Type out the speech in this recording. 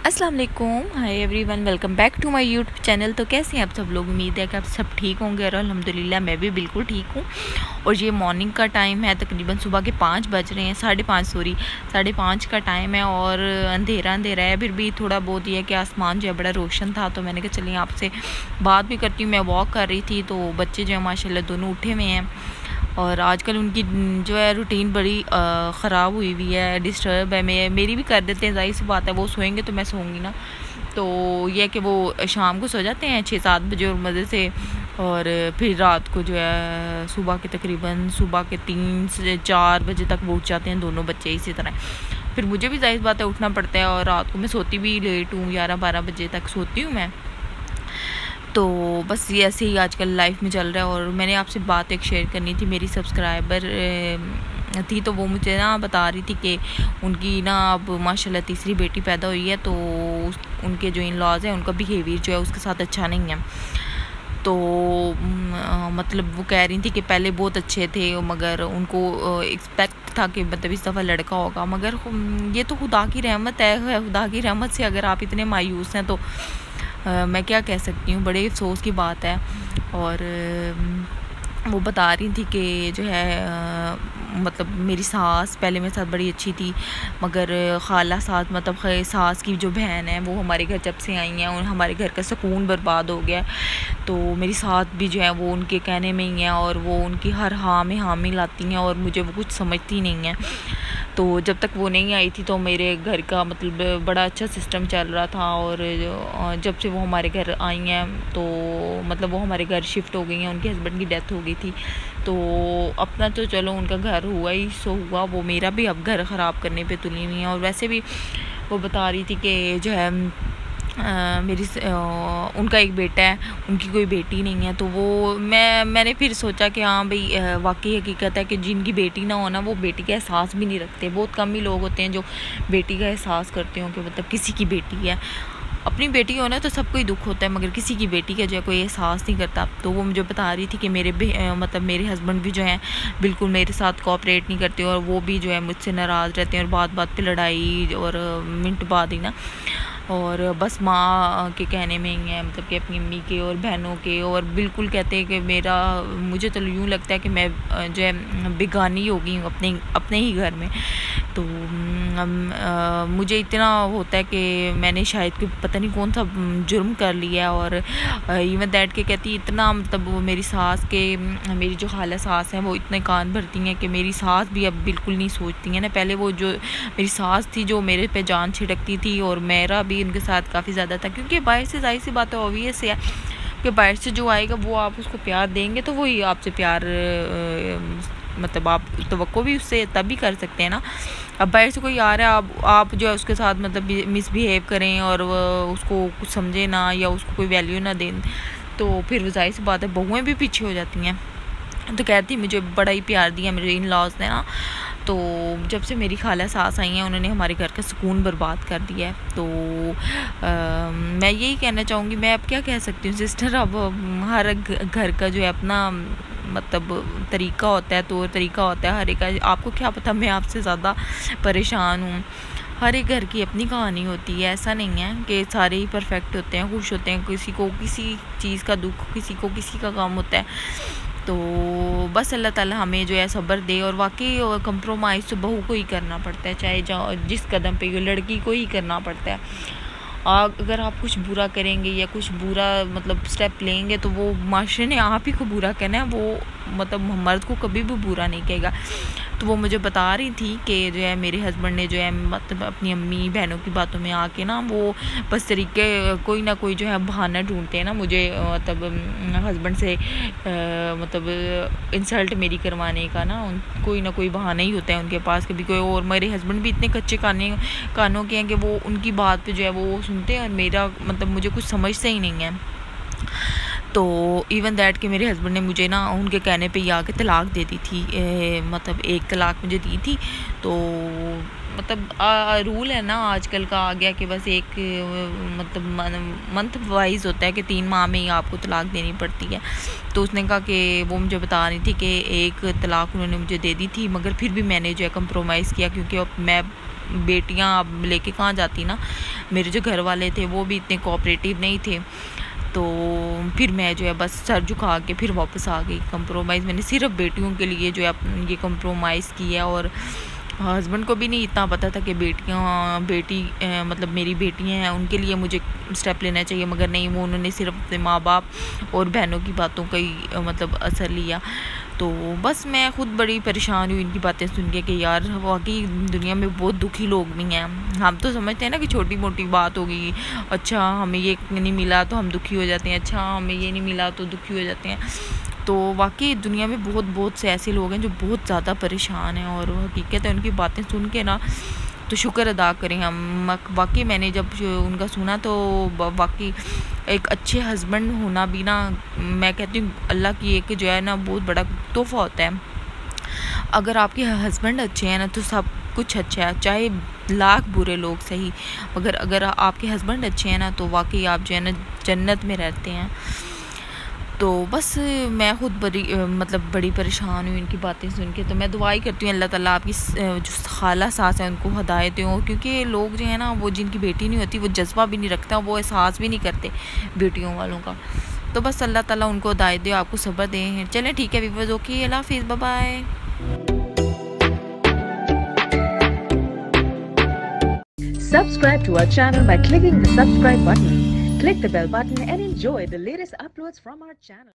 अस्सलाम वालेकुम, hi everyone, welcome back to my YouTube channel. तो कैसे हैं आप सब लोग? उम्मीद है कि आप सब ठीक होंगे और अल्हम्दुलिल्लाह मैं भी बिल्कुल ठीक हूँ। और ये मॉर्निंग का टाइम है, तकरीबन सुबह के 5 बज रहे हैं, 5:30 का टाइम है और अंधेरा अंधेरा है। फिर भी थोड़ा बहुत ये है कि आसमान जो है बड़ा रोशन था, तो मैंने कहा चलिए आपसे बात भी करती हूँ। मैं वॉक कर रही थी तो बच्चे जो है माशाल्लाह दोनों उठे हुए हैं और आजकल उनकी जो है रूटीन बड़ी ख़राब हुई है, डिस्टर्ब है। मेरी भी कर देते हैं, ज़ाहिर सी बात है, वो सोएंगे तो मैं सोऊंगी ना। तो ये है कि वो शाम को सो जाते हैं 6-7 बजे और मज़े से, और फिर रात को जो है सुबह के 3 से 4 बजे तक वो उठ जाते हैं दोनों बच्चे इसी तरह। फिर मुझे भी ज़ाहिर बात है उठना पड़ता है और रात को मैं सोती भी लेट हूँ, 11-12 बजे तक सोती हूँ मैं। तो बस ये ऐसे ही आजकल लाइफ में चल रहा है। और मैंने आपसे बात एक शेयर करनी थी, मेरी सब्सक्राइबर थी तो वो मुझे ना बता रही थी कि उनकी ना अब माशाल्लाह तीसरी बेटी पैदा हुई है, तो उनके जो इन लॉज हैं उनका बिहेवियर जो है उसके साथ अच्छा नहीं है। तो मतलब वो कह रही थी कि पहले बहुत अच्छे थे, मगर उनको एक्सपेक्ट था कि मतलब इस दफ़ा लड़का होगा, मगर ये तो खुदा की रहमत है। खुदा की रहमत से अगर आप इतने मायूस हैं तो मैं क्या कह सकती हूँ, बड़े अफसोस की बात है। और वो बता रही थी कि जो है मतलब मेरी सास पहले मेरे साथ बड़ी अच्छी थी, मगर खाला सास मतलब सास की जो बहन है वो हमारे घर जब से आई हैं और हमारे घर का सुकून बर्बाद हो गया। तो मेरी सास भी जो है वो उनके कहने में ही है और वो उनकी हर हाँ में हामी लाती हैं और मुझे वो कुछ समझती नहीं है। तो जब तक वो नहीं आई थी तो मेरे घर का मतलब बड़ा अच्छा सिस्टम चल रहा था, और जब से वो हमारे घर आई हैं तो मतलब वो हमारे घर शिफ्ट हो गई हैं, उनके हस्बैंड की डेथ हो गई थी। तो अपना तो चलो उनका घर हुआ ही सो हुआ, वो मेरा भी अब घर ख़राब करने पे तुली हुई है। और वैसे भी वो बता रही थी कि जो है उनका एक बेटा है, उनकी कोई बेटी नहीं है। तो वो मैंने फिर सोचा कि हाँ भाई वाकई हकीकत है कि जिनकी बेटी ना हो ना वो बेटी का एहसास भी नहीं रखते। बहुत कम ही लोग होते हैं जो बेटी का एहसास करते हो कि मतलब किसी की बेटी है। अपनी बेटी हो ना तो सबको ही दुख होता है, मगर किसी की बेटी का जो है कोई एहसास नहीं करता। तो वो मुझे बता रही थी कि मतलब मेरे हस्बैंड भी जो हैं बिल्कुल मेरे साथ कोऑपरेट नहीं करते और वो भी जो है मुझसे नाराज़ रहते हैं और बात बात पे लड़ाई और मिनट बाद ही ना, और बस माँ के कहने में ही है, मतलब कि अपनी अम्मी के और बहनों के। और बिल्कुल कहते हैं कि मुझे तो यूँ लगता है कि मैं जो है बेगानी हो गई हूँ अपने ही घर में। तो मुझे इतना होता है कि मैंने शायद कोई पता नहीं कौन सा जुर्म कर लिया। और इवन दैट के कहती इतना मतलब वो मेरी सास के मेरी जो खाला सास हैं वो इतने कान भरती हैं कि मेरी सास भी अब बिल्कुल नहीं सोचती हैं ना। पहले वो जो मेरी सास थी जो मेरे पे जान छिड़कती थी और मेरा भी उनके साथ काफ़ी ज़्यादा था, क्योंकि बाहर से ज़ाहिर सी बात है, ऑब्वियस है कि बाहर से जो आएगा वो आप उसको प्यार देंगे तो वही आपसे प्यार मतलब आप तवक्को भी उससे तभी कर सकते हैं ना। अब बाहर से कोई आ रहा है, आप जो है उसके साथ मतलब मिसबिहेव करें और उसको कुछ समझे ना या उसको कोई वैल्यू ना दें तो फिर ज़ाहिर सी बात है बहुएँ भी पीछे हो जाती हैं। तो कहती मुझे बड़ा ही प्यार दिया मेरे इन लॉज ने ना। तो जब से मेरी खाला सास आई हैं उन्होंने हमारे घर का सुकून बर्बाद कर दिया है। तो मैं यही कहना चाहूँगी, मैं अब क्या कह सकती हूँ सिस्टर, अब हर घर का जो है अपना मतलब तरीका होता है, तो तरीका होता है हर एक का। आपको क्या पता मैं आपसे ज़्यादा परेशान हूँ। हर एक घर की अपनी कहानी होती है, ऐसा नहीं है कि सारे ही परफेक्ट होते हैं, खुश होते हैं। किसी को किसी चीज़ का दुख, किसी को किसी का गम होता है। तो बस अल्लाह ताला हमें जो है सब्र दे। और वाकई कंप्रोमाइज़ तो बहू को ही करना पड़ता है, चाहे जिस कदम पे लड़की को ही करना पड़ता है। अगर आप कुछ बुरा करेंगे या कुछ बुरा मतलब स्टेप लेंगे तो वो माशरे ने आप ही को बुरा कहना है, वो मतलब मर्द को कभी भी बुरा नहीं कहेगा। तो वो मुझे बता रही थी कि जो है मेरे हस्बैंड ने जो है मतलब अपनी अम्मी बहनों की बातों में आके ना वो बस तरीके कोई ना कोई जो है बहाना ढूंढते हैं ना मुझे मतलब हस्बैंड से मतलब इंसल्ट मेरी करवाने का ना। कोई ना कोई बहाना ही होता है उनके पास कभी कोई। और मेरे हस्बैंड भी इतने कच्चे कानों के हैं कि वो उनकी बात पे जो है वो सुनते हैं और मेरा मतलब मुझे कुछ समझते ही नहीं है। तो इवन दैट कि मेरे हस्बैंड ने मुझे ना उनके कहने पे ही आके तलाक दे दी थी, मतलब एक तलाक मुझे दी थी। तो मतलब रूल है ना आजकल का आ गया कि बस एक मतलब मंथ वाइज होता है कि 3 माह में ही आपको तलाक देनी पड़ती है। तो उसने कहा कि वो मुझे बता रही थी कि एक तलाक उन्होंने मुझे दे दी थी, मगर फिर भी मैंने जो है कंप्रोमाइज़ किया, क्योंकि अब मैं बेटियां अब लेके कहाँ जाती ना, मेरे जो घर वाले थे वो भी इतने कोऑपरेटिव नहीं थे। तो फिर मैं जो है बस सर झुका के फिर वापस आ गई। कंप्रोमाइज़ मैंने सिर्फ बेटियों के लिए जो है ये कंप्रोमाइज़ किया। और हस्बैंड को भी नहीं इतना पता था कि मतलब मेरी बेटियां हैं, उनके लिए मुझे स्टेप लेना चाहिए, मगर नहीं, वो उन्होंने सिर्फ अपने माँ बाप और बहनों की बातों का ही मतलब असर लिया। तो बस मैं ख़ुद बड़ी परेशान हुई इनकी बातें सुन के कि यार वाकई दुनिया में बहुत दुखी लोग भी हैं। हम तो समझते हैं ना कि छोटी मोटी बात होगी, अच्छा हमें ये नहीं मिला तो हम दुखी हो जाते हैं, अच्छा हमें ये नहीं मिला तो दुखी हो जाते हैं। तो वाकई दुनिया में बहुत बहुत से ऐसे लोग हैं जो बहुत ज़्यादा परेशान हैं। और हकीकत है उनकी बातें सुन के ना तो शुक्र अदा करें हम। वाकई मैंने जब उनका सुना तो वाकई एक अच्छे हस्बैंड होना भी ना, मैं कहती हूँ अल्लाह की एक जो है ना बहुत बड़ा तोहफ़ा होता है। अगर आपके हस्बैंड अच्छे हैं ना तो सब कुछ अच्छा है, चाहे लाख बुरे लोग सही, मगर अगर आपके हस्बैंड अच्छे हैं ना तो वाकई आप जो है ना जन्नत में रहते हैं। तो बस मैं ख़ुद मतलब बड़ी परेशान हुई इनकी बातें सुन के। तो मैं दुआ ही करती हूँ अल्लाह ताला आपकी जो खाला सास है उनको हदायत हो, क्योंकि लोग जो है ना वो जिनकी बेटी नहीं होती वो जज्बा भी नहीं रखता, वो एहसास भी नहीं करते बेटियों वालों का। तो बस अल्लाह ताला उनको हदायत दे, आपको सब्र दें। चलें ठीक है वीवर्स, ओके, अल्लाह हाफिज़, bye bye. Subscribe to our channel by clicking the subscribe button. Click the bell button and enjoy the latest uploads from our channel.